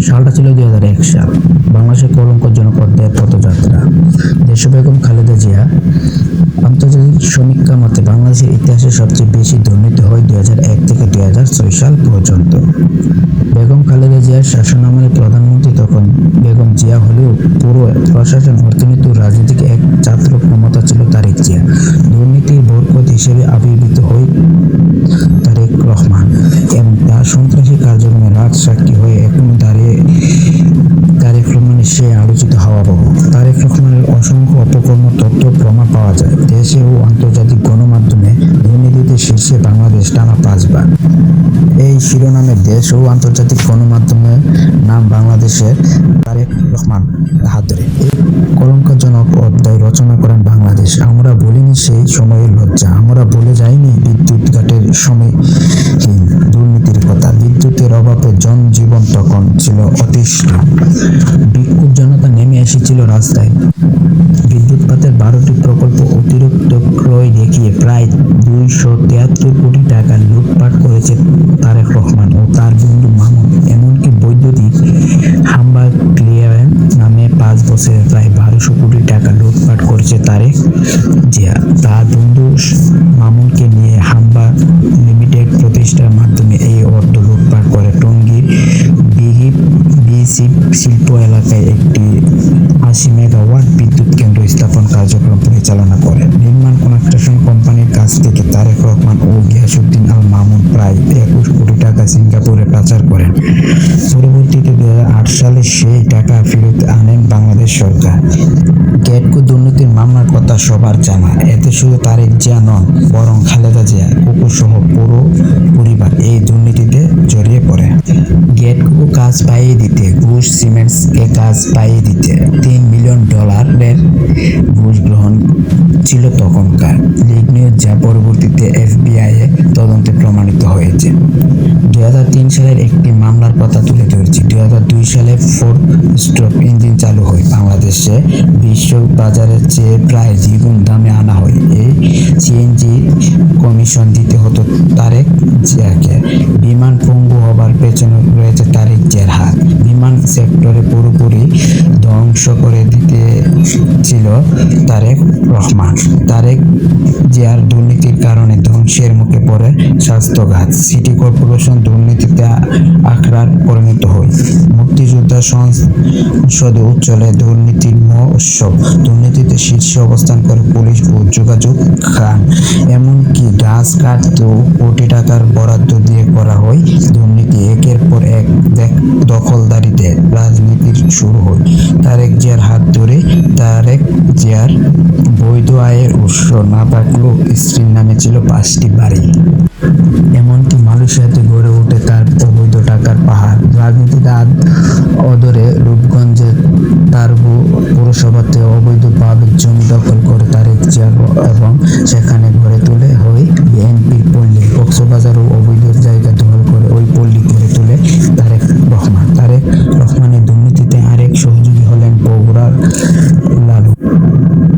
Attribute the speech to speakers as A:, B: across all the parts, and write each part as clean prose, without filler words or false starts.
A: সালটা ছিল 2001 সাল। বাংলাদেশের কলঙ্কজনক অধ্যায়ের পথযাত্রা। দেশবেগম খালেদা জিয়া। আন্তর্জাতিক সমীক্ষা মতে বাংলাদেশের ইতিহাসে সবচেয়ে বেশি দুর্নীতি হয় 2001 থেকে 2006 সাল পর্যন্ত। বেগম খালেদা জিয়ার শাসনামলে প্রধানমন্ত্রী তখন বেগম জিয়া হলেও পুরো প্রশাসন, অর্থনীতি ও রাজনৈতিক এক ছাত্র ক্ষমতা ছিল তারেক জিয়া। দুর্নীতির বরকত হিসেবে আবির্ভূত হয় তারেক রহমান এবং তার সন্ত্রাসী কার্যক্রমে রাজসাক্ষী হয়ে এখনো দাঁড়িয়ে তারেক রহমানের সেই আলোচিত হাওয়াবহ। তারেক রহমানের অসংখ্য অপকর্ম তথ্য প্রমাণ পাওয়া যায়। দেশে ও আন্তর্জাতিক গণমাধ্যমে দুর্নীতিতে শীর্ষে বাংলাদেশ টানা 5 বার। এই শিরোনামে দেশ ও আন্তর্জাতিক গণমাধ্যমে নাম বাংলাদেশের তারেক রহমান হাত ধরে। এই কলঙ্কজনক অধ্যায় রচনা করেন বাংলাদেশ। আমরা বলিনি সেই সময়ের লজ্জা, আমরা বলে যাইনি বিদ্যুৎ ঘাটের সময়হীন দুর্নীতির কথা। বিদ্যুতের অভাবে জনজীবন তখন ছিল অতিষ্ঠ। বিক্ষুব্ধ জনতা নেমে এসেছিল রাস্তায়। বিদ্যুৎ খাতের 12টি প্রকল্প অতিরিক্ত ক্রয় দেখিয়ে প্রায় 273 কোটি টাকা লুটপাট করেছে তারেক রহমান ও তার বন্ধু মামুন। এমনকি বৈদ্যুতিক হাম্বা ক্লিয়ারেন্স নামে 5 বছরে প্রায় 1200 কোটি টাকা লুটপাট করেছে তারেক জিয়া। তার বন্ধু মামুনকে নিয়ে হাম্বা লিমিটেড প্রতিষ্ঠার মাধ্যমে এই অর্থ লুটপাট করে টঙ্গীর বিসি শিল্প এলাকায় একটি 80 মেগাওয়াট বিদ্যুৎ কেন্দ্র স্থাপন কার্যক্রম পরিচালনা করে। নির্মাণ কনস্ট্রাকশন কোম্পানির কাছ থেকে তারেক রহমান ও গিয়াসউদ্দিন আল মামুন প্রায় 21 কোটি টাকা সিঙ্গাপুরে পাচার করেন। পরবর্তীতে 2008 সালে সেই টাকা ফেরত আনেন বাংলাদেশ সরকার। গ্যাটকো দুর্নীতির মামলার কথা সবার জানা। এতে শুধু তারেক জিয়া নন, বরং খালেদা জিয়া, কুকুর সহ পুরো পরিবার এই দুর্নীতিতে জড়িয়ে পড়ে। গ্যাটকো কাজ পাইয়ে দিতে, ঘুষ সিমেন্টসকে কাজ পাইয়ে দিতে $3 মিলিয়ন ঘুষ গ্রহণ ছিল তখনকার লিগ নিউজ, যা পরবর্তীতে FBI এ তদন্তে প্রমাণিত হয়েছে। 2003 সালের একটি মামলার কথা তুলে ধরেছি। 2002 সালে ফোর্ড স্ট্রোক ইঞ্জিন চালু হয় বাংলাদেশে। বিশ্ব বাজারের চেয়ে প্রায় দ্বিগুণ দামে আনা হয়। এই সিএনজি কমিশন দিতে হতো তারেক জিয়াকে। বিমান পঙ্গু হবার পেছনে রয়েছে তারেক জিয়ার হাত। বিমান সেক্টরে পুরোপুরি ধ্বংস করে দিতে ছিল তারেক রহমান। তারেক জিয়ার দুর্নীতির কারণে ধ্বংসের মুখে পড়ে স্বাস্থ্য খাত। সিটি কর্পোরেশন দুর্নীতিতে আখড়ায় পরিণত হয়। মুক্তিযোদ্ধা সংসদে চলে দুর্নীতির মহোৎসব। দুর্নীতিতে শীর্ষে অবস্থান করে পুলিশ ও যোগাযোগ খান। এমনকি গাছ কাটতেও কোটি টাকার বরাদ্দ দিয়ে করা হয় দুর্নীতি। একের পর এক দখলদারিতে রাজনীতির শুরু হয়। তারেক জিয়ার হাত ধরে তারেক জিয়ার বৈধ আয়ের উৎস না থাকলেও স্ত্রীর নামে ছিল 5টি বাড়ি। এমনকি মালয়েশিয়াতে গড়ে ওঠে তার অবৈধ টাকার পাহাড়। রাজনীতিতে অদরে রূপগঞ্জে তারবু পৌরসভাতে অবৈধভাবে জমি দখল করে তারেক জিয়া এবং সেখানে গড়ে তোলে হয় বিএনপির পল্লী। কক্সবাজারও অবৈধ জায়গা দখল করে ওই পল্লী গড়ে তোলে তারেক রহমান। তারেক রহমানের দুর্নীতিতে আরেক সহযোগী হলেন বগুড়ার লালু।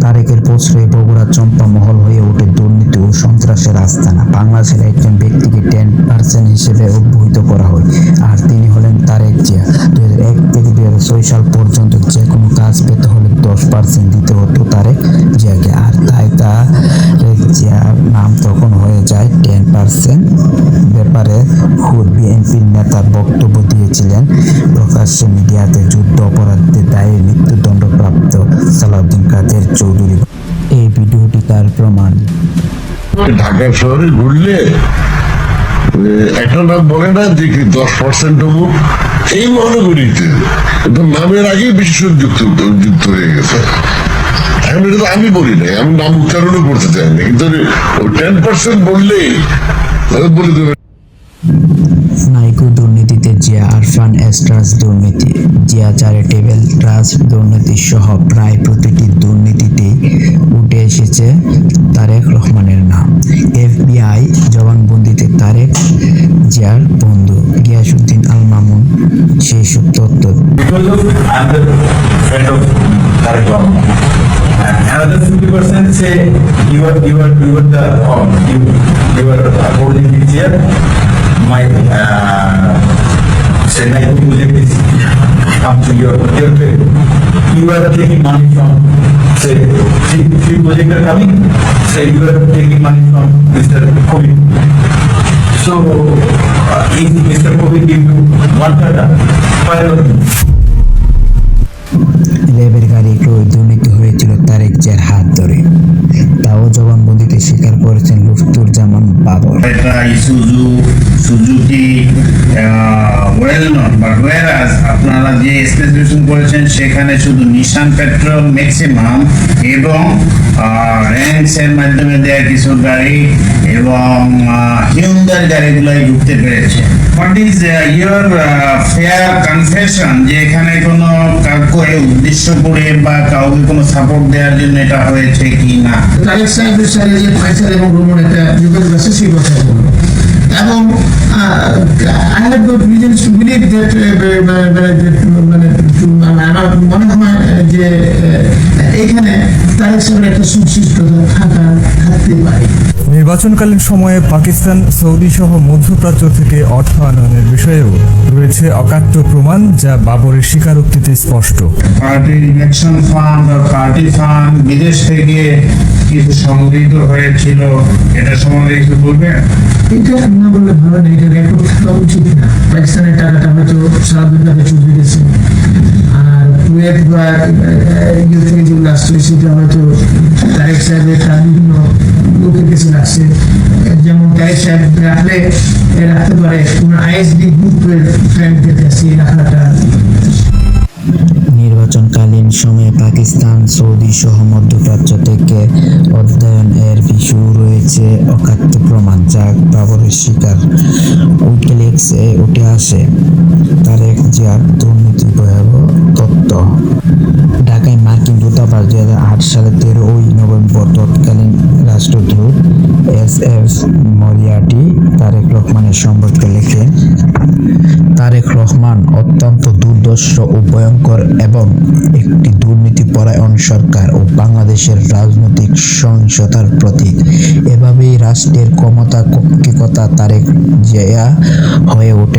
A: তারেকের প্রশ্রয়ে বগুড়ার চম্পা মহল হয়ে ওঠে দুর্নীতি ও সন্ত্রাসের আস্তানা। বাংলাদেশের একজন ব্যক্তিকে 10% হিসেবে অভিহিত করা হয়, আর তিনি হলেন তারেক জিয়া। 2001 থেকে 2006 সাল পর্যন্ত যে কোনো কাজ পেতে হলে 10% দিতে হতো তারেক জিয়াকে, আর তাই তারেক জিয়ার নাম তখন হয়ে যায় 10%। ব্যাপারে খুদ বিএনপির নেতা বক্তব্য দিয়েছিলেন প্রকাশ্যে মিডিয়াতে। যুদ্ধ অপরাধের দায়ে মৃত্যুদণ্ডপ্রাপ্ত সালাউদ্দিন কাদের চৌধুরী। এই ভিডিওটি তার প্রমাণ।
B: ঢাকা শহরে ঘুরলে একটা নাম বলে না যে কি 10% অমুক, এই মনে করিতে নামের আগেই বিশেষণ যুক্ত হয়ে গেছে। এখন এটা তো আমি বলি নাই, আমি নাম উচ্চারণও করতে চাই না, কিন্তু 10% বললেই বলে দেবে।
A: নাইকো দুর্নীতিতে জিয়া আরফান এস্ট্রাস দুর্নীতি, জিয়া চ্যারিটেবল ট্রাস্ট দুর্নীতি সহ প্রায় প্রতিটি দুর্নীতিতেই উঠে এসেছে তারেক রহমানের নাম। FBI জবানবন্দিতে তারেক জিয়ার বন্ধু গিয়াসউদ্দিন আল মামুন সেই সব তথ্য।
C: Another 50% say you are holding this year. My Chennai project is to your pay. You are taking money from, say, three projects are coming, say you are taking money from Mr. Covid. So, if Mr. Covid give you 1 Tata, why not?
A: ল্যাবের গাড়ি ক্রয় দুর্নীতি হয়েছিল তারেক জিয়ার হাত ধরে, তাও জবানবন্দিতে স্বীকার করেছেন লুৎফুজ্জামান বাবর।
D: এটা Isuzu Suzuki well known, but ওয়েরাজ আপনারা যে স্পেসিফিকেশন করেছেন সেখানে শুধু নিশান পেট্রোল ম্যাক্সিমাম এবং র্যাঙ্কস এর মাধ্যমে দেয়া কিছু গাড়ি এবং হিউন্ডার গাড়িগুলোই ঢুকতে পেরেছে। What is your fair confession যে এখানে কোনো কাউকে উদ্দেশ্য করে বা কাউকে কোনো সাপোর্ট দেওয়ার জন্য এটা হয়েছে কি না?
E: তারেক সাহেবের সাথে যে ফাইসাল এবং রোমন একটা যোগাযোগ আছে সেই কথা বলবো এবং I have got reasons to believe that মানে আমার মনে হয় যে এখানে তারেক সাহেবের একটা সুশিষ্টতা থাকতে পারে।
F: নির্বাচনকালীন সময়ে পাকিস্তান, সৌদি সহ মধ্যপ্রাচ্য থেকে অর্থ আনয়নের বিষয়েও রয়েছে অকাট্য প্রমাণ, যা বাবরের স্বীকারোক্তিতে স্পষ্ট।
D: পার্টির ইলেকশন ফান্ড বা পার্টি ফান্ড বিদেশ থেকে কিছু সংগৃহীত হয়েছিল, এটা সম্বন্ধে কিছু বলবেন?
E: এটা না বললে ভালো না, এটা রেকর্ড থাকা উচিত না। পাকিস্তানের টাকাটা হয়তো সারাদিন কাছে চলে গেছে, আর কুয়েত বা ইয়ে থেকে যেগুলো আসছে সেটা হয়তো তারেক সাহেবের তার বিভিন্ন লোকের কাছে আসছে। যেমন তারেক সাহেব রাখতে পারে কোনো আইএসডি গ্রুপের ফ্রেন্ডদের কাছে রাখাটা।
A: নির্বাচনকালীন সময়ে পাকিস্তান, সৌদি সহ মধ্যপ্রাচ্য থেকে অর্থায়ন এর বিষয় রয়েছে অকাট্য প্রমাণ, যা বাবরের স্বীকার। উইকিলিক্স এ উঠে আসে তারেক জিয়ার দুর্নীতি ভয়াবহ তথ্য। ঢাকায় মার্কিন দূতাবাস 2008 সালে 13 নভেম্বর তৎকালীন রাষ্ট্রদূত SF মরিয়াটি তারেক রহমানের সম্পর্কে লেখে, তারেক রহমান অত্যন্ত দুর্দর্শ ও ভয়ঙ্কর এবং একটি দুর্নীতিপরায়ণ সরকার ও বাংলাদেশের রাজনৈতিক সহিংসতার প্রতীক। এভাবেই রাষ্ট্রের ক্ষমতা কক্ষিকতা তারেক জিয়া হয়ে ওঠে